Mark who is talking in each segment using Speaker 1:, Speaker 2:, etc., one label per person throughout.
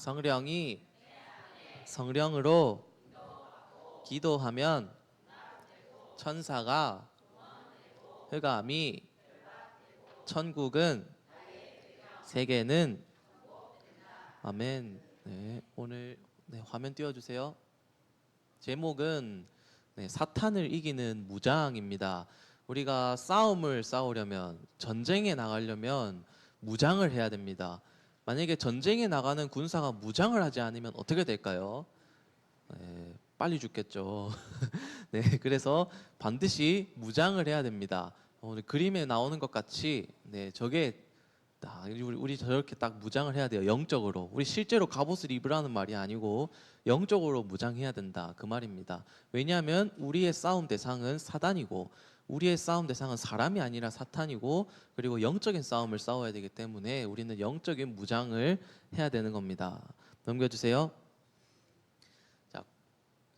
Speaker 1: 성령이 성령으로 기도하면 천사가 흑암이 천국은 세계는 아멘. 네, 오늘 화면 띄워주세요. 제목은 사탄을 이기는 무장입니다. 우리가 싸움을 싸우려면, 전쟁에 나가려면 무장을 해야 됩니다. 만약에 전쟁에 나가는 군사가 무장을 하지 않으면 어떻게 될까요? 빨리 죽겠죠. 네, 그래서 반드시 무장을 해야 됩니다. 오늘 그림에 나오는 것 같이 저게 우리 저렇게 딱 무장을 해야 돼요. 영적으로. 우리 실제로 갑옷을 입으라는 말이 아니고 영적으로 무장해야 된다 그 말입니다. 왜냐하면 우리의 싸움 대상은 사단이고, 우리의 싸움 대상은 사람이 아니라 사탄이고, 그리고 영적인 싸움을 싸워야 되기 때문에 우리는 영적인 무장을 해야 되는 겁니다. 넘겨주세요. 자,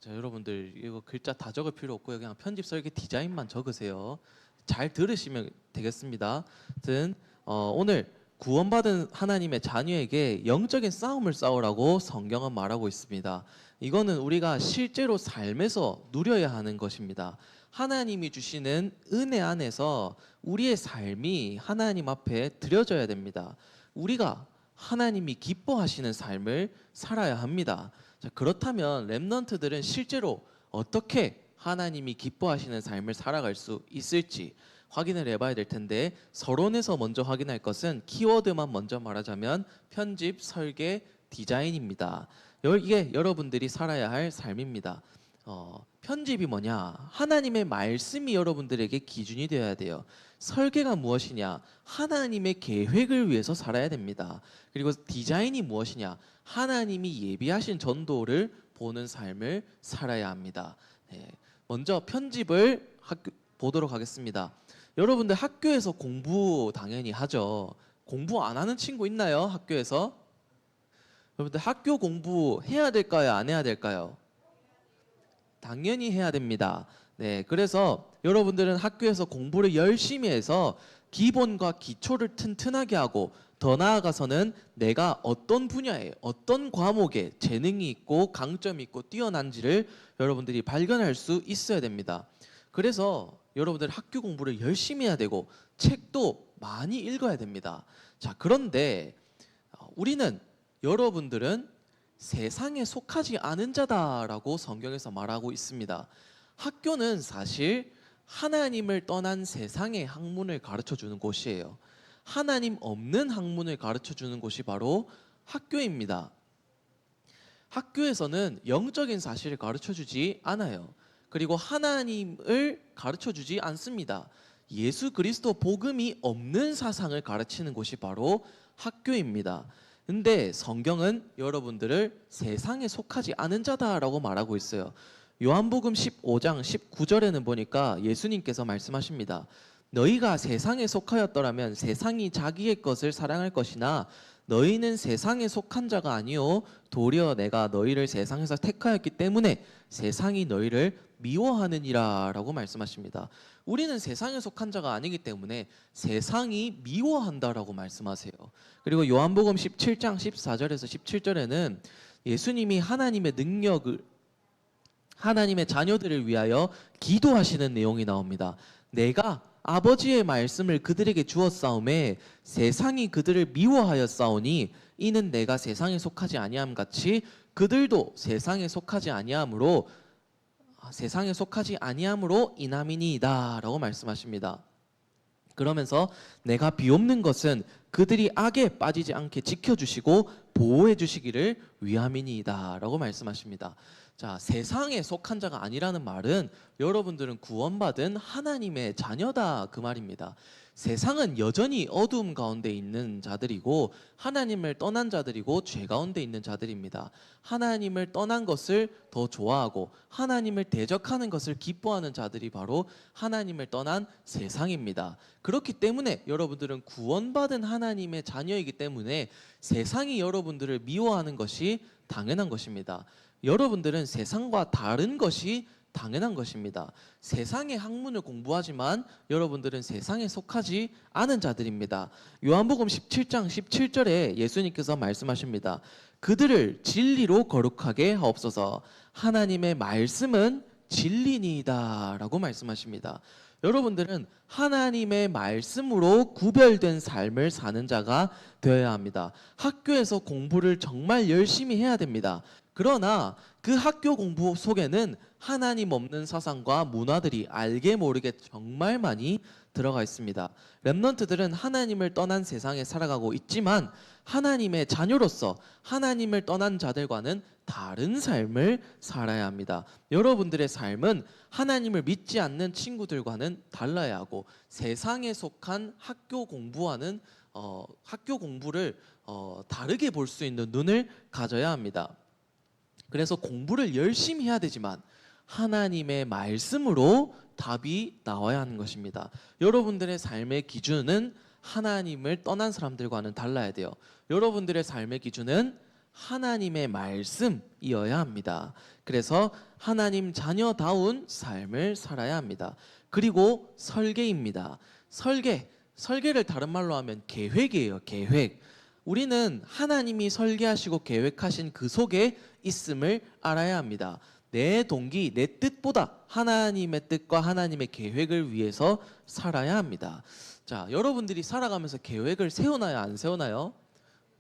Speaker 1: 여러분들 이거 글자 다 적을 필요 없고요. 그냥 편집 설계 디자인만 적으세요. 잘 들으시면 되겠습니다. 하여튼 오늘 구원받은 하나님의 자녀에게 영적인 싸움을 싸우라고 성경은 말하고 있습니다. 이거는 우리가 실제로 삶에서 누려야 하는 것입니다. 하나님이 주시는 은혜 안에서 우리의 삶이 하나님 앞에 드려져야 됩니다. 우리가 하나님이 기뻐하시는 삶을 살아야 합니다. 자, 그렇다면 렘넌트들은 실제로 어떻게 하나님이 기뻐하시는 삶을 살아갈 수 있을지 확인을 해봐야 될 텐데, 서론에서 먼저 확인할 것은 키워드만 먼저 말하자면 편집, 설계, 디자인입니다. 이게 여러분들이 살아야 할 삶입니다. 편집이 뭐냐? 하나님의 말씀이 여러분들에게 기준이 되어야 돼요. 설계가 무엇이냐? 하나님의 계획을 위해서 살아야 됩니다. 그리고 디자인이 무엇이냐? 하나님이 예비하신 전도를 보는 삶을 살아야 합니다. 먼저 편집을 보도록 하겠습니다. 여러분들 학교에서 공부 당연히 하죠. 공부 안 하는 친구 있나요? 학교에서? 여러분들 학교 공부 해야 될까요? 안 해야 될까요? 당연히 해야 됩니다. 그래서 여러분들은 학교에서 공부를 열심히 해서 기본과 기초를 튼튼하게 하고, 더 나아가서는 내가 어떤 분야에, 어떤 과목에 재능이 있고 강점이 있고 뛰어난지를 여러분들이 발견할 수 있어야 됩니다. 그래서 여러분들 학교 공부를 열심히 해야 되고 책도 많이 읽어야 됩니다. 자, 그런데 여러분들은 세상에 속하지 않은 자다라고 성경에서 말하고 있습니다. 학교는 사실 하나님을 떠난 세상의 학문을 가르쳐주는 곳이에요. 하나님 없는 학문을 가르쳐주는 곳이 바로 학교입니다. 학교에서는 영적인 사실을 가르쳐주지 않아요. 그리고 하나님을 가르쳐주지 않습니다. 예수 그리스도 복음이 없는 사상을 가르치는 곳이 바로 학교입니다. 근데 성경은 여러분들을 세상에 속하지 않은 자다라고 말하고 있어요. 요한복음 15장 19절에는 보니까 예수님께서 말씀하십니다. 너희가 세상에 속하였더라면 세상이 자기의 것을 사랑할 것이나 너희는 세상에 속한 자가 아니요 도리어 내가 너희를 세상에서 택하였기 때문에 세상이 너희를 미워하느니라 라고 말씀하십니다. 우리는 세상에 속한 자가 아니기 때문에 세상이 미워한다라고 말씀하세요. 그리고 요한복음 17장 14절에서 17절에는 예수님이 하나님의 능력을, 하나님의 자녀들을 위하여 기도하시는 내용이 나옵니다. 내가 아버지의 말씀을 그들에게 주었사오매 세상이 그들을 미워하였사오니 이는 내가 세상에 속하지 아니함 같이 그들도 세상에 속하지 아니함으로 인함이니이다 라고 말씀하십니다. 그러면서 내가 비옵는 것은 그들이 악에 빠지지 않게 지켜주시고 보호해 주시기를 위함이니이다 라고 말씀하십니다. 자, 세상에 속한 자가 아니라는 말은 여러분들은 구원받은 하나님의 자녀다 그 말입니다. 세상은 여전히 어두움 가운데 있는 자들이고 하나님을 떠난 자들이고 죄 가운데 있는 자들입니다. 하나님을 떠난 것을 더 좋아하고 하나님을 대적하는 것을 기뻐하는 자들이 바로 하나님을 떠난 세상입니다. 그렇기 때문에 여러분들은 구원받은 하나님의 자녀이기 때문에 세상이 여러분들을 미워하는 것이 당연한 것입니다. 여러분들은 세상과 다른 것이 당연한 것입니다. 세상의 학문을 공부하지만 여러분들은 세상에 속하지 않은 자들입니다. 요한복음 17장 17절에 예수님께서 말씀하십니다. 그들을 진리로 거룩하게 하옵소서. 하나님의 말씀은 진리니이다라고 말씀하십니다. 여러분들은 하나님의 말씀으로 구별된 삶을 사는 자가 되어야 합니다. 학교에서 공부를 정말 열심히 해야 됩니다. 그러나 그 학교 공부 속에는 하나님 없는 사상과 문화들이 알게 모르게 정말 많이 들어가 있습니다. 렘넌트들은 하나님을 떠난 세상에 살아가고 있지만 하나님의 자녀로서 하나님을 떠난 자들과는 다른 삶을 살아야 합니다. 여러분들의 삶은 하나님을 믿지 않는 친구들과는 달라야 하고 세상에 속한 학교 공부와는 학교 공부를 다르게 볼 수 있는 눈을 가져야 합니다. 그래서 공부를 열심히 해야 되지만 하나님의 말씀으로 답이 나와야 하는 것입니다. 여러분들의 삶의 기준은 하나님을 떠난 사람들과는 달라야 돼요. 여러분들의 삶의 기준은 하나님의 말씀이어야 합니다. 그래서 하나님 자녀다운 삶을 살아야 합니다. 그리고 설계입니다. 설계를 다른 말로 하면 계획이에요. 계획. 우리는 하나님이 설계하시고 계획하신 그 속에 있음을 알아야 합니다. 내 동기, 내 뜻보다 하나님의 뜻과 하나님의 계획을 위해서 살아야 합니다. 자, 여러분들이 살아가면서 계획을 세우나요? 안 세우나요?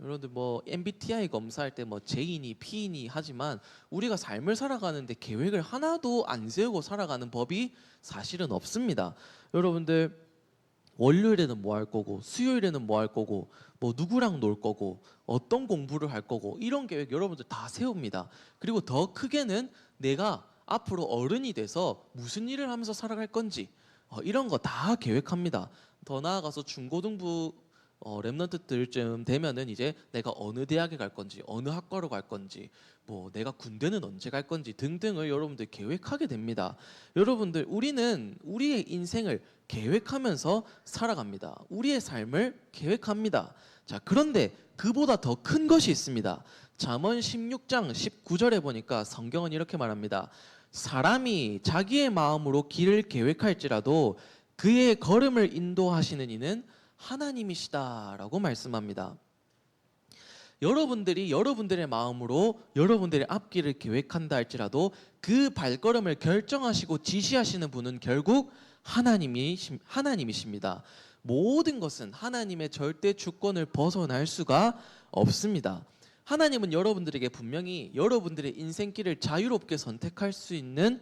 Speaker 1: 여러분들 뭐 MBTI 검사할 때 뭐 J니 P니 하지만 우리가 삶을 살아가는데 계획을 하나도 안 세우고 살아가는 법이 사실은 없습니다. 여러분들 월요일에는 뭐 할 거고 수요일에는 뭐 할 거고 뭐 누구랑 놀 거고 어떤 공부를 할 거고 이런 계획 여러분들 다 세웁니다. 그리고 더 크게는 내가 앞으로 어른이 돼서 무슨 일을 하면서 살아갈 건지 이런 거 다 계획합니다. 더 나아가서 중고등부 랩런트들쯤 되면은 이제 내가 어느 대학에 갈 건지 어느 학과로 갈 건지 뭐 내가 군대는 언제 갈 건지 등등을 여러분들 계획하게 됩니다. 여러분들 우리는 우리의 인생을 계획하면서 살아갑니다. 우리의 삶을 계획합니다. 자, 그런데 그보다 더 큰 것이 있습니다. 잠언 16장 19절에 보니까 성경은 이렇게 말합니다. 사람이 자기의 마음으로 길을 계획할지라도 그의 걸음을 인도하시는 이는 하나님이시다라고 말씀합니다. 여러분들이 여러분들의 마음으로 여러분들의 앞길을 계획한다 할지라도 그 발걸음을 결정하시고 지시하시는 분은 결국 하나님이십니다. 모든 것은 하나님의 절대 주권을 벗어날 수가 없습니다. 하나님은 여러분들에게 분명히 여러분들의 인생길을 자유롭게 선택할 수 있는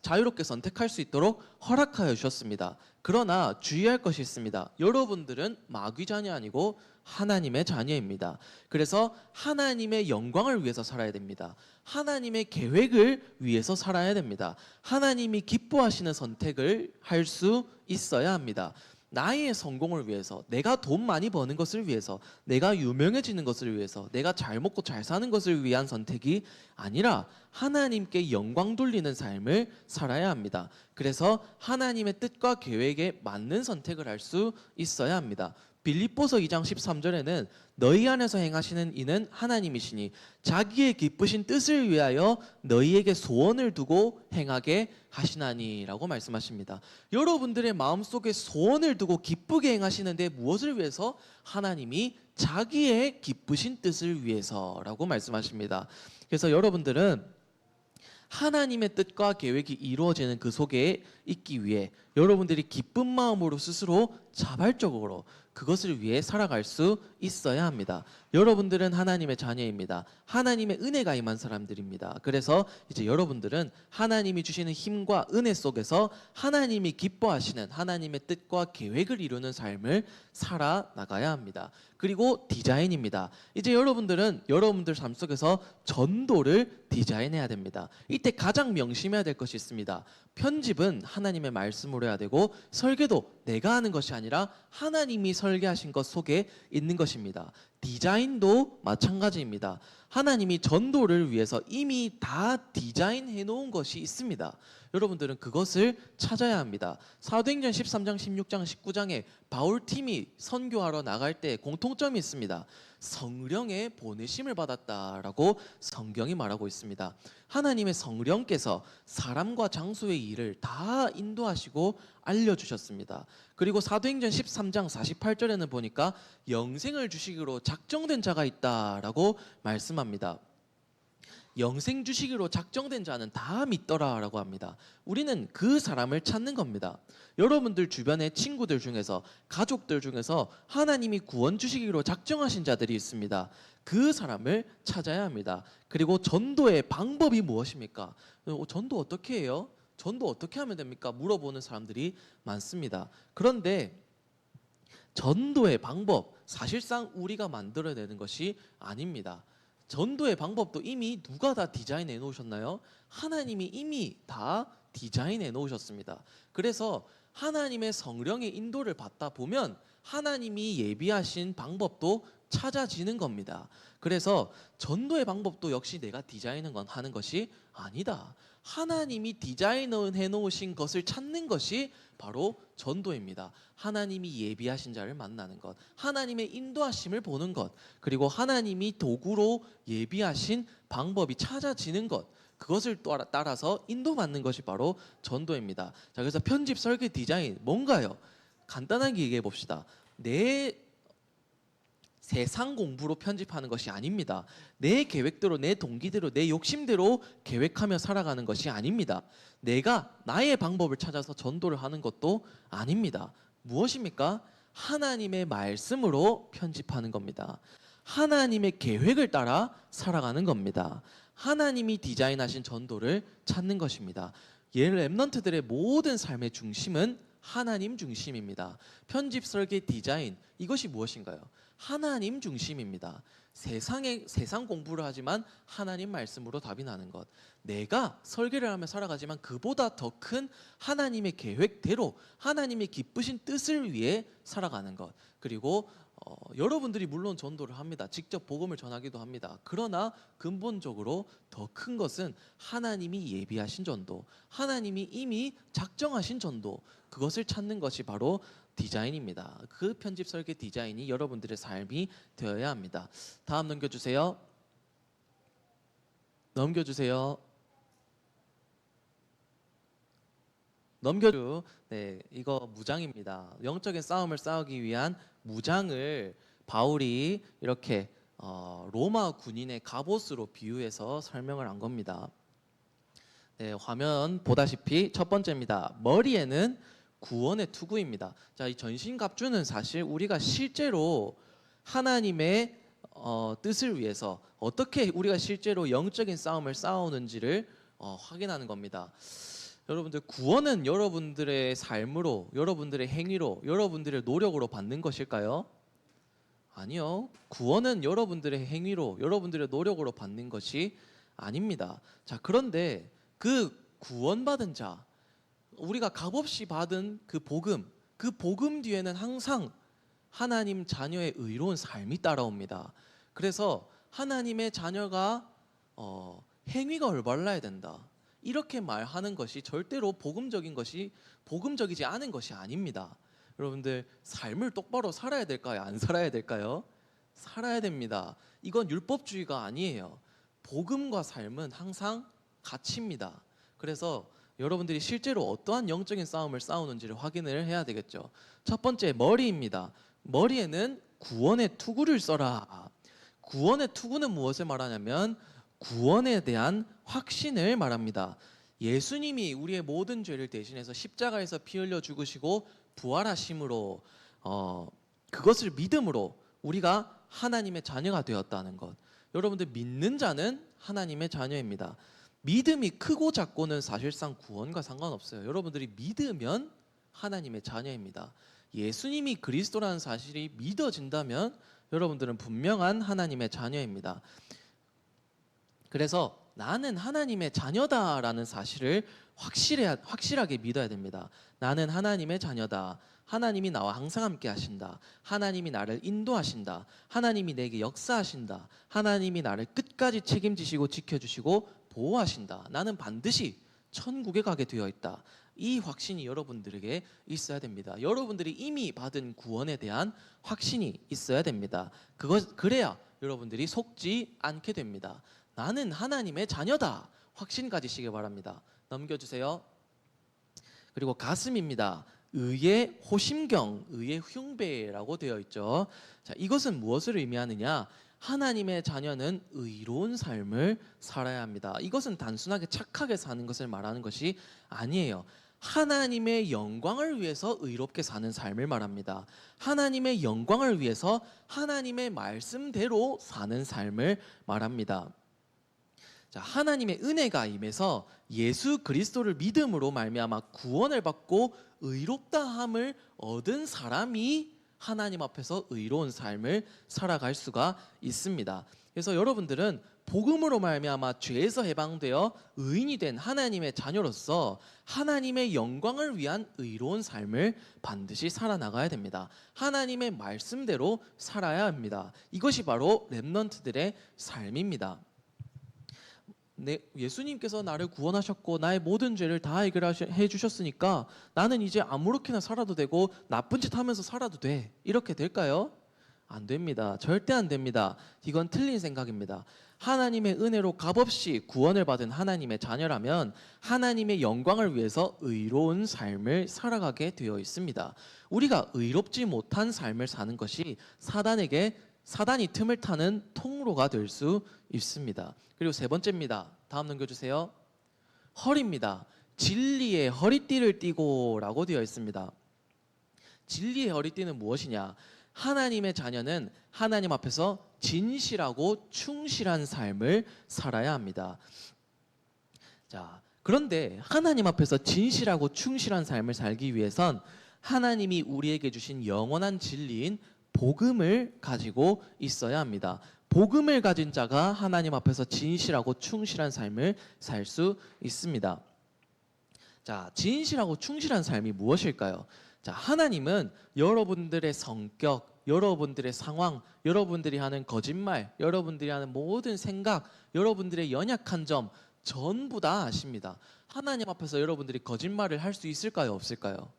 Speaker 1: 자유롭게 선택할 수 있도록 허락하여 주셨습니다. 그러나 주의할 것이 있습니다. 여러분들은 마귀 자녀 아니고 하나님의 자녀입니다. 그래서 하나님의 영광을 위해서 살아야 됩니다. 하나님의 계획을 위해서 살아야 됩니다. 하나님이 기뻐하시는 선택을 할 수 있어야 합니다. 나의 성공을 위해서, 내가 돈 많이 버는 것을 위해서, 내가 유명해지는 것을 위해서, 내가 잘 먹고 잘 사는 것을 위한 선택이 아니라 하나님께 영광 돌리는 삶을 살아야 합니다. 그래서 하나님의 뜻과 계획에 맞는 선택을 할 수 있어야 합니다. 빌립보서 2장 13절에는 너희 안에서 행하시는 이는 하나님이시니 자기의 기쁘신 뜻을 위하여 너희에게 소원을 두고 행하게 하시나니라고 말씀하십니다. 여러분들의 마음속에 소원을 두고 기쁘게 행하시는데 무엇을 위해서? 하나님이 자기의 기쁘신 뜻을 위해서라고 말씀하십니다. 그래서 여러분들은 하나님의 뜻과 계획이 이루어지는 그 속에 있기 위해 여러분들이 기쁜 마음으로 스스로 자발적으로 그것을 위해 살아갈 수 있어야 합니다. 여러분들은 하나님의 자녀입니다. 하나님의 은혜가 임한 사람들입니다. 그래서 이제 여러분들은 하나님이 주시는 힘과 은혜 속에서 하나님이 기뻐하시는 하나님의 뜻과 계획을 이루는 삶을 살아나가야 합니다. 그리고 디자인입니다. 이제 여러분들은 여러분들 삶 속에서 전도를 디자인해야 됩니다. 이때 가장 명심해야 될 것이 있습니다. 편집은 하나님의 말씀으로 해야 되고 설계도 내가 하는 것이 아니라 하나님이 설계하신 것 속에 있는 것입니다. 디자인도 마찬가지입니다. 하나님이 전도를 위해서 이미 다 디자인해 놓은 것이 있습니다. 여러분들은 그것을 찾아야 합니다. 사도행전 13장, 16장, 19장에 바울팀이 선교하러 나갈 때 공통점이 있습니다. 성령의 보내심을 받았다라고 성경이 말하고 있습니다. 하나님의 성령께서 사람과 장소의 일을 다 인도하시고 알려주셨습니다. 그리고 사도행전 13장 48절에는 보니까 영생을 주시기로 작정된 자가 있다라고 말씀합니다. 영생 주시기로 작정된 자는 다 믿더라라고 합니다. 우리는 그 사람을 찾는 겁니다. 여러분들 주변의 친구들 중에서, 가족들 중에서 하나님이 구원 주시기로 작정하신 자들이 있습니다. 그 사람을 찾아야 합니다. 그리고 전도의 방법이 무엇입니까? 전도 어떻게 해요? 전도 어떻게 하면 됩니까? 물어보는 사람들이 많습니다. 그런데 전도의 방법, 사실상 우리가 만들어내는 것이 아닙니다. 전도의 방법도 이미 누가 다 디자인해 놓으셨나요? 하나님이 이미 다 디자인해 놓으셨습니다. 그래서 하나님의 성령의 인도를 받다 보면 하나님이 예비하신 방법도 찾아지는 겁니다. 그래서 전도의 방법도 역시 내가 하는 것이 아니다. 하나님이 디자인해 놓으신 것을 찾는 것이 바로 전도입니다. 하나님이 예비하신 자를 만나는 것, 하나님의 인도하심을 보는 것, 그리고 하나님이 도구로 예비하신 방법이 찾아지는 것, 그것을 따라서 인도받는 것이 바로 전도입니다. 자, 그래서 편집, 설계, 디자인 뭔가요? 간단하게 얘기해 봅시다. 내 세상 공부로 편집하는 것이 아닙니다. 내 계획대로, 내 동기대로, 내 욕심대로 계획하며 살아가는 것이 아닙니다. 내가 나의 방법을 찾아서 전도를 하는 것도 아닙니다. 무엇입니까? 하나님의 말씀으로 편집하는 겁니다. 하나님의 계획을 따라 살아가는 겁니다. 하나님이 디자인하신 전도를 찾는 것입니다. 렘넌트들의 모든 삶의 중심은 하나님 중심입니다. 편집, 설계, 디자인, 이것이 무엇인가요? 하나님 중심입니다. 세상 공부를 하지만 하나님 말씀으로 답이 나는 것. 내가 설계를 하며 살아가지만 그보다 더 큰 하나님의 계획대로 하나님의 기쁘신 뜻을 위해 살아가는 것. 그리고 여러분들이 물론 전도를 합니다. 직접 복음을 전하기도 합니다. 그러나 근본적으로 더 큰 것은 하나님이 예비하신 전도, 하나님이 이미 작정하신 전도, 그것을 찾는 것이 바로 디자인입니다. 그 편집, 설계, 디자인이 여러분들의 삶이 되어야 합니다. 다음 넘겨주세요. 네, 이거 무장입니다. 영적인 싸움을 싸우기 위한 무장을 바울이 이렇게 로마 군인의 갑옷으로 비유해서 설명을 한 겁니다. 네, 화면 보다시피 첫 번째입니다. 머리에는 구원의 투구입니다. 자, 이 전신갑주는 사실 우리가 실제로 하나님의 뜻을 위해서 어떻게 우리가 실제로 영적인 싸움을 싸우는지를 확인하는 겁니다. 여러분들, 구원은 여러분들의 삶으로, 여러분들의 행위로, 여러분들의 노력으로 받는 것일까요? 아니요. 구원은 여러분들의 행위로, 여러분들의 노력으로 받는 것이 아닙니다. 자, 그런데 그 구원받은 자, 우리가 값없이 받은 그 복음 뒤에는 항상 하나님 자녀의 의로운 삶이 따라옵니다. 그래서 하나님의 자녀가 행위가 올바라야 된다, 이렇게 말하는 것이 절대로 복음적이지 않은 것이 아닙니다. 여러분들, 삶을 똑바로 살아야 될까요? 안 살아야 될까요? 살아야 됩니다. 이건 율법주의가 아니에요. 복음과 삶은 항상 같이입니다. 그래서 여러분들이 실제로 어떠한 영적인 싸움을 싸우는지를 확인을 해야 되겠죠. 첫 번째, 머리입니다. 머리에는 구원의 투구를 써라. 구원의 투구는 무엇을 말하냐면 구원에 대한 확신을 말합니다. 예수님이 우리의 모든 죄를 대신해서 십자가에서 피 흘려 죽으시고 부활하심으로 그것을 믿음으로 우리가 하나님의 자녀가 되었다는 것. 여러분들, 믿는 자는 하나님의 자녀입니다. 믿음이 크고 작고는 사실상 구원과 상관없어요. 여러분들이 믿으면 하나님의 자녀입니다. 예수님이 그리스도라는 사실이 믿어진다면 여러분들은 분명한 하나님의 자녀입니다. 그래서 나는 하나님의 자녀다라는 사실을 확실하게 믿어야 됩니다. 나는 하나님의 자녀다. 하나님이 나와 항상 함께 하신다. 하나님이 나를 인도하신다. 하나님이 내게 역사하신다. 하나님이 나를 끝까지 책임지시고 지켜주시고 보호하신다. 나는 반드시 천국에 가게 되어 있다. 이 확신이 여러분들에게 있어야 됩니다. 여러분들이 이미 받은 구원에 대한 확신이 있어야 됩니다. 그래야 여러분들이 속지 않게 됩니다. 나는 하나님의 자녀다. 확신 가지시길 바랍니다. 넘겨주세요. 그리고 가슴입니다. 의의 호심경, 의의 흉배라고 되어 있죠. 자, 이것은 무엇을 의미하느냐? 하나님의 자녀는 의로운 삶을 살아야 합니다. 이것은 단순하게 착하게 사는 것을 말하는 것이 아니에요. 하나님의 영광을 위해서 의롭게 사는 삶을 말합니다. 하나님의 영광을 위해서 하나님의 말씀대로 사는 삶을 말합니다. 자, 하나님의 은혜가 임해서 예수 그리스도를 믿음으로 말미암아 구원을 받고 의롭다함을 얻은 사람이 하나님 앞에서 의로운 삶을 살아갈 수가 있습니다. 그래서 여러분들은 복음으로 말미암아 죄에서 해방되어 의인이 된 하나님의 자녀로서 하나님의 영광을 위한 의로운 삶을 반드시 살아나가야 됩니다. 하나님의 말씀대로 살아야 합니다. 이것이 바로 렘넌트들의 삶입니다. 예수님께서 나를 구원하셨고 나의 모든 죄를 다 해결해 주셨으니까 나는 이제 아무렇게나 살아도 되고 나쁜 짓 하면서 살아도 돼. 이렇게 될까요? 안 됩니다. 절대 안 됩니다. 이건 틀린 생각입니다. 하나님의 은혜로 값없이 구원을 받은 하나님의 자녀라면 하나님의 영광을 위해서 의로운 삶을 살아가게 되어 있습니다. 우리가 의롭지 못한 삶을 사는 것이 사단이 틈을 타는 통로가 될 수 있습니다. 그리고 세 번째입니다. 다음 넘겨주세요. 허리입니다. 진리의 허리띠를 띠고 라고 되어 있습니다. 진리의 허리띠는 무엇이냐? 하나님의 자녀는 하나님 앞에서 진실하고 충실한 삶을 살아야 합니다. 자, 그런데 하나님 앞에서 진실하고 충실한 삶을 살기 위해선 하나님이 우리에게 주신 영원한 진리인 복음을 가지고 있어야 합니다. 복음을 가진 자가 하나님 앞에서 진실하고 충실한 삶을 살 수 있습니다. 자, 진실하고 충실한 삶이 무엇일까요? 자, 하나님은 여러분들의 성격, 여러분들의 상황, 여러분들이 하는 거짓말, 여러분들이 하는 모든 생각, 여러분들의 연약한 점 전부 다 아십니다. 하나님 앞에서 여러분들이 거짓말을 할 수 있을까요? 없을까요?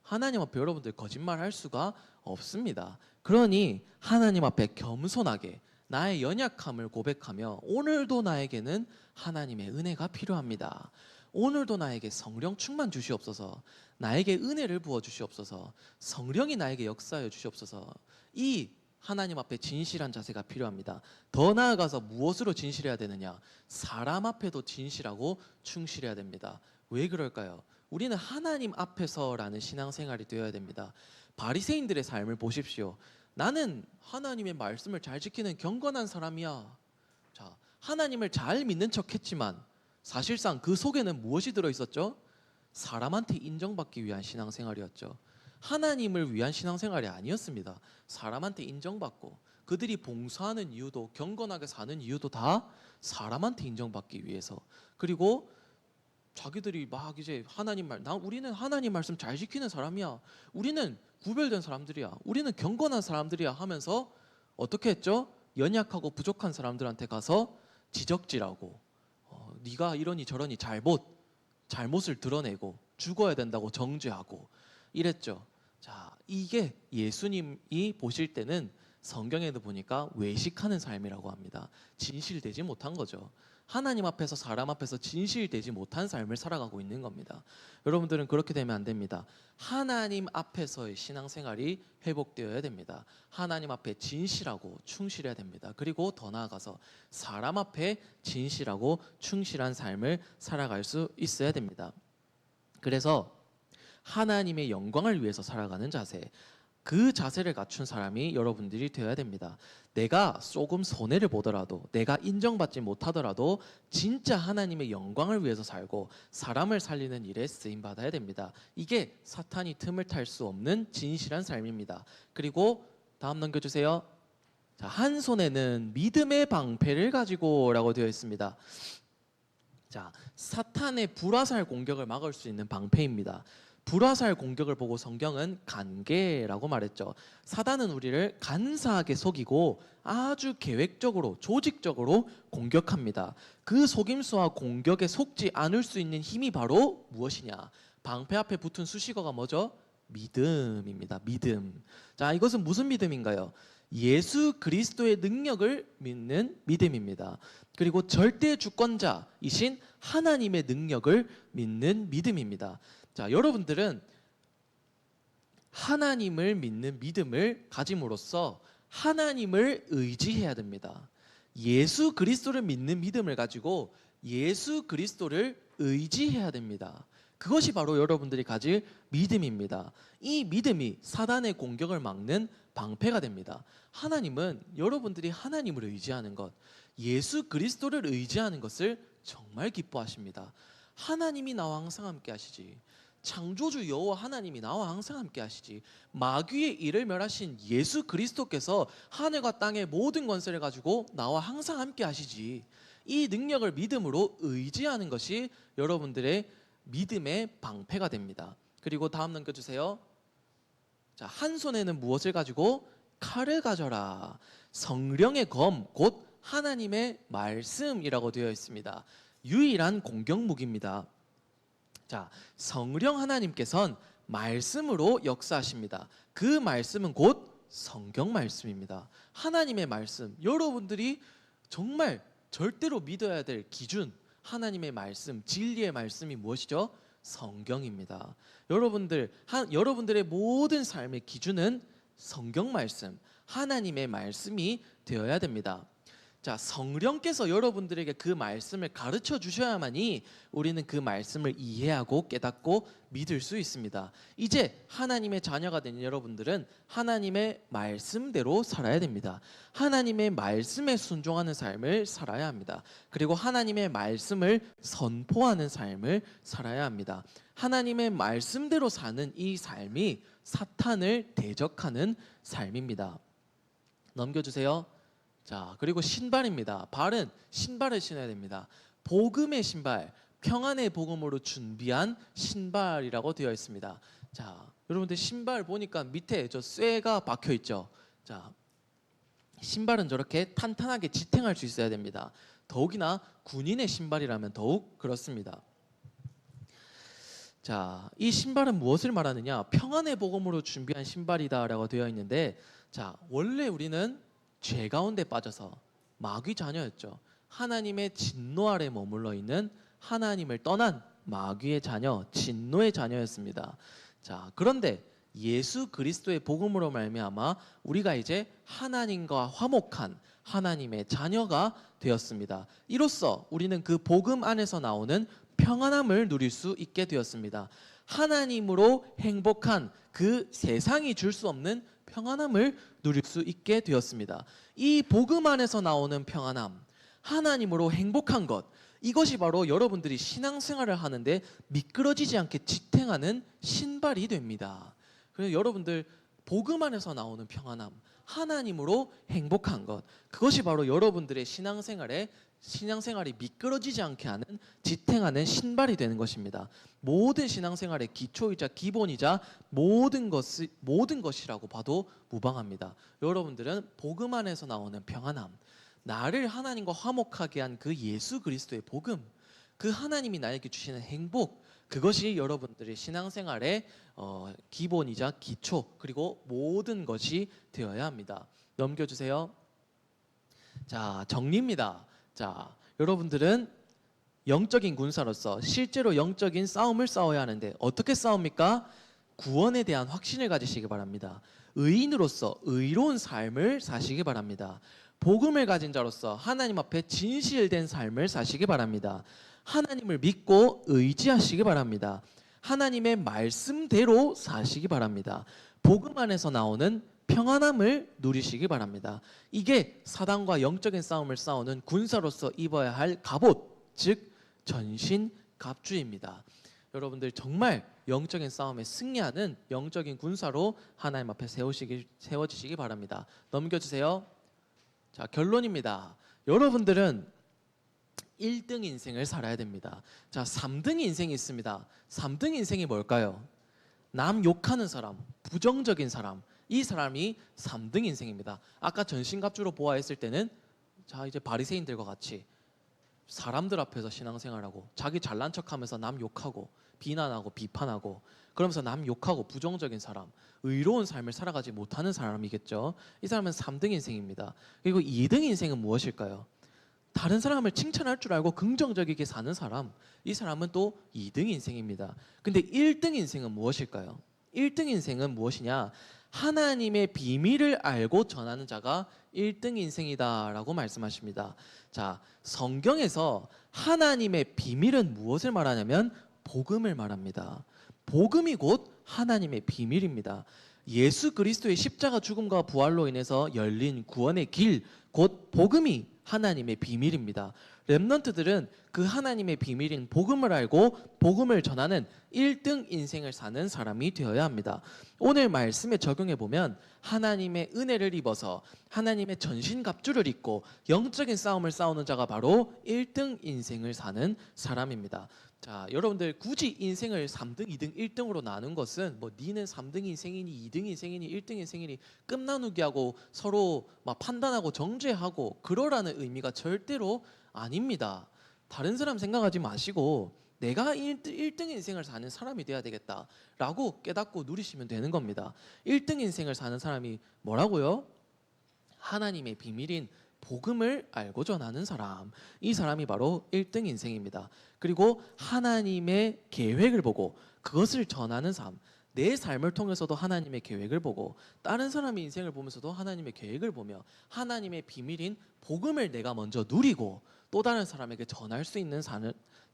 Speaker 1: 하나님 앞에 여러분들 거짓말 할 수가 없습니다. 그러니 하나님 앞에 겸손하게 나의 연약함을 고백하며 오늘도 나에게는 하나님의 은혜가 필요합니다. 오늘도 나에게 성령 충만 주시옵소서. 나에게 은혜를 부어 주시옵소서. 성령이 나에게 역사하여 주시옵소서. 이 하나님 앞에 진실한 자세가 필요합니다. 더 나아가서 무엇으로 진실해야 되느냐? 사람 앞에도 진실하고 충실해야 됩니다. 왜 그럴까요? 우리는 하나님 앞에서라는 신앙생활이 되어야 됩니다. 바리새인들의 삶을 보십시오. 나는 하나님의 말씀을 잘 지키는 경건한 사람이야. 자, 하나님을 잘 믿는 척했지만 사실상 그 속에는 무엇이 들어있었죠? 사람한테 인정받기 위한 신앙생활이었죠. 하나님을 위한 신앙생활이 아니었습니다. 사람한테 인정받고 그들이 봉사하는 이유도 경건하게 사는 이유도 다 사람한테 인정받기 위해서. 그리고 자기들이 막 이제 우리는 하나님 말씀 잘 지키는 사람이야. 우리는 구별된 사람들이야. 우리는 경건한 사람들이야 하면서 어떻게 했죠? 연약하고 부족한 사람들한테 가서 지적질하고 네가 이러니 저러니 잘못을 드러내고 죽어야 된다고 정죄하고 이랬죠. 자, 이게 예수님이 보실 때는 성경에도 보니까 외식하는 삶이라고 합니다. 진실되지 못한 거죠. 하나님 앞에서 사람 앞에서 진실되지 못한 삶을 살아가고 있는 겁니다. 여러분들은 그렇게 되면 안 됩니다. 하나님 앞에서의 신앙생활이 회복되어야 됩니다. 하나님 앞에 진실하고 충실해야 됩니다. 그리고 더 나아가서 사람 앞에 진실하고 충실한 삶을 살아갈 수 있어야 됩니다. 그래서 하나님의 영광을 위해서 살아가는 자세, 그 자세를 갖춘 사람이 여러분들이 되어야 됩니다. 내가 조금 손해를 보더라도, 내가 인정받지 못하더라도 진짜 하나님의 영광을 위해서 살고 사람을 살리는 일에 쓰임 받아야 됩니다. 이게 사탄이 틈을 탈 수 없는 진실한 삶입니다. 그리고 다음 넘겨주세요. 자, 한 손에는 믿음의 방패를 가지고라고 되어 있습니다. 자, 사탄의 불화살 공격을 막을 수 있는 방패입니다. 불화살 공격을 보고 성경은 간계라고 말했죠. 사단은 우리를 간사하게 속이고 아주 계획적으로 조직적으로 공격합니다. 그 속임수와 공격에 속지 않을 수 있는 힘이 바로 무엇이냐? 방패 앞에 붙은 수식어가 뭐죠? 믿음입니다. 믿음. 자, 이것은 무슨 믿음인가요? 예수 그리스도의 능력을 믿는 믿음입니다. 그리고 절대 주권자이신 하나님의 능력을 믿는 믿음입니다. 자, 여러분들은 하나님을 믿는 믿음을 가짐으로써 하나님을 의지해야 됩니다. 예수 그리스도를 믿는 믿음을 가지고 예수 그리스도를 의지해야 됩니다. 그것이 바로 여러분들이 가질 믿음입니다. 이 믿음이 사단의 공격을 막는 방패가 됩니다. 하나님은 여러분들이 하나님을 의지하는 것, 예수 그리스도를 의지하는 것을 정말 기뻐하십니다. 하나님이 나와 항상 함께 하시지. 창조주 여호와 하나님이 나와 항상 함께 하시지. 마귀의 일을 멸하신 예수 그리스도께서 하늘과 땅의 모든 권세를 가지고 나와 항상 함께 하시지. 이 능력을 믿음으로 의지하는 것이 여러분들의 믿음의 방패가 됩니다. 그리고 다음 넘겨주세요. 자, 한 손에는 무엇을 가지고? 칼을 가져라. 성령의 검, 곧 하나님의 말씀이라고 되어 있습니다. 유일한 공격 무기입니다. 자, 성령 하나님께서는 말씀으로 역사하십니다. 그 말씀은 곧 성경 말씀입니다. 하나님의 말씀, 여러분들이 정말 절대로 믿어야 될 기준, 하나님의 말씀, 진리의 말씀이 무엇이죠? 성경입니다. 여러분들의 모든 삶의 기준은 성경 말씀, 하나님의 말씀이 되어야 됩니다. 자, 성령께서 여러분들에게 그 말씀을 가르쳐 주셔야만이 우리는 그 말씀을 이해하고 깨닫고 믿을 수 있습니다. 이제 하나님의 자녀가 된 여러분들은 하나님의 말씀대로 살아야 됩니다. 하나님의 말씀에 순종하는 삶을 살아야 합니다. 그리고 하나님의 말씀을 선포하는 삶을 살아야 합니다. 하나님의 말씀대로 사는 이 삶이 사탄을 대적하는 삶입니다. 넘겨주세요. 자, 그리고 신발입니다. 발은 신발을 신어야 됩니다. 복음의 신발, 평안의 복음으로 준비한 신발이라고 되어 있습니다. 자, 여러분들 신발 보니까 밑에 저 쇠가 박혀 있죠. 자, 신발은 저렇게 탄탄하게 지탱할 수 있어야 됩니다. 더욱이나 군인의 신발이라면 더욱 그렇습니다. 자, 이 신발은 무엇을 말하느냐? 평안의 복음으로 준비한 신발이다라고 되어 있는데, 자, 원래 우리는 죄 가운데 빠져서 마귀 자녀였죠. 하나님의 진노 아래 머물러 있는 하나님을 떠난 마귀의 자녀, 진노의 자녀였습니다. 자, 그런데 예수 그리스도의 복음으로 말미암아 우리가 이제 하나님과 화목한 하나님의 자녀가 되었습니다. 이로써 우리는 그 복음 안에서 나오는 평안함을 누릴 수 있게 되었습니다. 하나님으로 행복한 그 세상이 줄 수 없는 평안함을 누릴 수 있게 되었습니다. 이 복음 안에서 나오는 평안함, 하나님으로 행복한 것, 이것이 바로 여러분들이 신앙생활을 하는데 미끄러지지 않게 지탱하는 신발이 됩니다. 그래서 여러분들 복음 안에서 나오는 평안함, 하나님으로 행복한 것, 그것이 바로 여러분들의 신앙생활이 미끄러지지 않게 하는 지탱하는 신발이 되는 것입니다. 모든 신앙생활의 기초이자 기본이자 모든 것이라고 봐도 무방합니다. 여러분들은 복음 안에서 나오는 평안함, 나를 하나님과 화목하게 한 그 예수 그리스도의 복음, 그 하나님이 나에게 주시는 행복, 그것이 여러분들의 신앙생활의 기본이자 기초, 그리고 모든 것이 되어야 합니다. 넘겨주세요. 자, 정리입니다. 자, 여러분들은 영적인 군사로서 실제로 영적인 싸움을 싸워야 하는데 어떻게 싸웁니까? 구원에 대한 확신을 가지시기 바랍니다. 의인으로서 의로운 삶을 사시기 바랍니다. 복음을 가진 자로서 하나님 앞에 진실된 삶을 사시기 바랍니다. 하나님을 믿고 의지하시기 바랍니다. 하나님의 말씀대로 사시기 바랍니다. 복음 안에서 나오는 평안함을 누리시기 바랍니다. 이게 사단과 영적인 싸움을 싸우는 군사로서 입어야 할 갑옷, 즉 전신갑주입니다. 여러분들 정말 영적인 싸움에 승리하는 영적인 군사로 하나님 앞에 세워지시기 바랍니다. 넘겨주세요. 자, 결론입니다. 여러분들은 1등 인생을 살아야 됩니다. 자, 3등 인생이 있습니다. 3등 인생이 뭘까요? 남 욕하는 사람, 부정적인 사람, 이 사람이 3등 인생입니다. 아까 전신갑주로 보아했을 때는 자 이제 바리새인들과 같이 사람들 앞에서 신앙생활하고 자기 잘난 척하면서 남 욕하고 비난하고 비판하고 그러면서 남 욕하고 부정적인 사람, 의로운 삶을 살아가지 못하는 사람이겠죠. 이 사람은 3등 인생입니다. 그리고 2등 인생은 무엇일까요? 다른 사람을 칭찬할 줄 알고 긍정적이게 사는 사람, 이 사람은 또 2등 인생입니다. 근데 1등 인생은 무엇일까요? 1등 인생은 무엇이냐? 하나님의 비밀을 알고 전하는 자가 1등 인생이다라고 말씀하십니다. 자, 성경에서 하나님의 비밀은 무엇을 말하냐면 복음을 말합니다. 복음이 곧 하나님의 비밀입니다. 예수 그리스도의 십자가 죽음과 부활로 인해서 열린 구원의 길, 곧 복음이 하나님의 비밀입니다. 렘넌트들은 그 하나님의 비밀인 복음을 알고 복음을 전하는 1등 인생을 사는 사람이 되어야 합니다. 오늘 말씀에 적용해 보면 하나님의 은혜를 입어서 하나님의 전신갑주를 입고 영적인 싸움을 싸우는 자가 바로 1등 인생을 사는 사람입니다. 자, 여러분들 굳이 인생을 3등, 2등, 1등으로 나눈 것은 뭐 니는 3등 인생이니 2등 인생이니 1등 인생이니 끝나누기하고 서로 막 판단하고 정죄하고 그러라는 의미가 절대로 아닙니다. 다른 사람 생각하지 마시고 내가 1등 인생을 사는 사람이 돼야 되겠다라고 깨닫고 누리시면 되는 겁니다. 1등 인생을 사는 사람이 뭐라고요? 하나님의 비밀인 복음을 알고 전하는 사람, 이 사람이 바로 1등 인생입니다. 그리고 하나님의 계획을 보고 그것을 전하는 삶, 내 삶을 통해서도 하나님의 계획을 보고 다른 사람의 인생을 보면서도 하나님의 계획을 보며 하나님의 비밀인 복음을 내가 먼저 누리고 또 다른 사람에게 전할 수 있는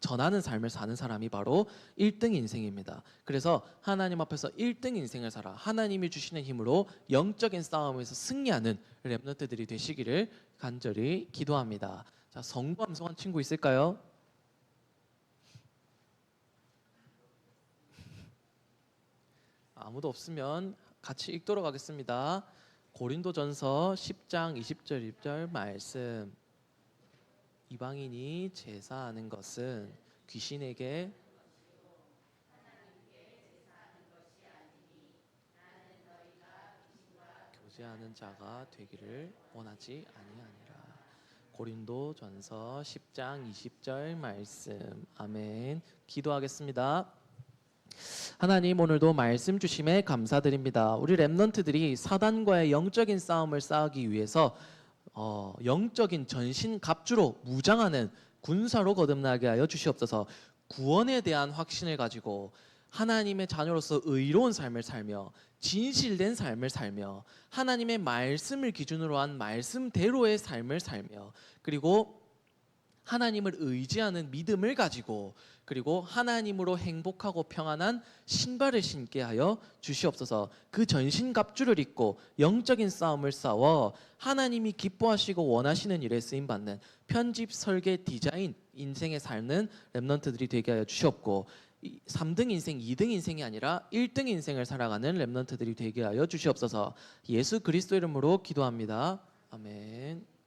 Speaker 1: 전하는 삶을 사는 사람이 바로 1등 인생입니다. 그래서 하나님 앞에서 1등 인생을 살아 하나님이 주시는 힘으로 영적인 싸움에서 승리하는 렘넌트들이 되시기를 간절히 기도합니다. 자, 성부 암송한 친구 있을까요? 아무도 없으면 같이 읽도록 하겠습니다. 고린도전서 10장 20절 20절 말씀. 이방인이 제사하는 것은 귀신에게 교제하는 자가 되기를 원하지 아니하니라. 고린도전서 10장 20절 말씀. 아멘. 기도하겠습니다. 하나님, 오늘도 말씀 주심에 감사드립니다. 우리 렘넌트들이 사단과의 영적인 싸움을 싸우기 위해서 영적인 전신 갑주로 무장하는 군사로 거듭나게 하여 주시옵소서. 구원에 대한 확신을 가지고 하나님의 자녀로서 의로운 삶을 살며 진실된 삶을 살며 하나님의 말씀을 기준으로 한 말씀대로의 삶을 살며 그리고 하나님을 의지하는 믿음을 가지고 그리고 하나님으로 행복하고 평안한 신발을 신게 하여 주시옵소서. 그 전신갑주를 입고 영적인 싸움을 싸워 하나님이 기뻐하시고 원하시는 일에 쓰임받는 편집, 설계, 디자인 인생에 사는 렘넌트들이 되게 하여 주시옵고 3등 인생, 2등 인생이 아니라 1등 인생을 살아가는 렘넌트들이 되게 하여 주시옵소서. 예수 그리스도 이름으로 기도합니다. 아멘.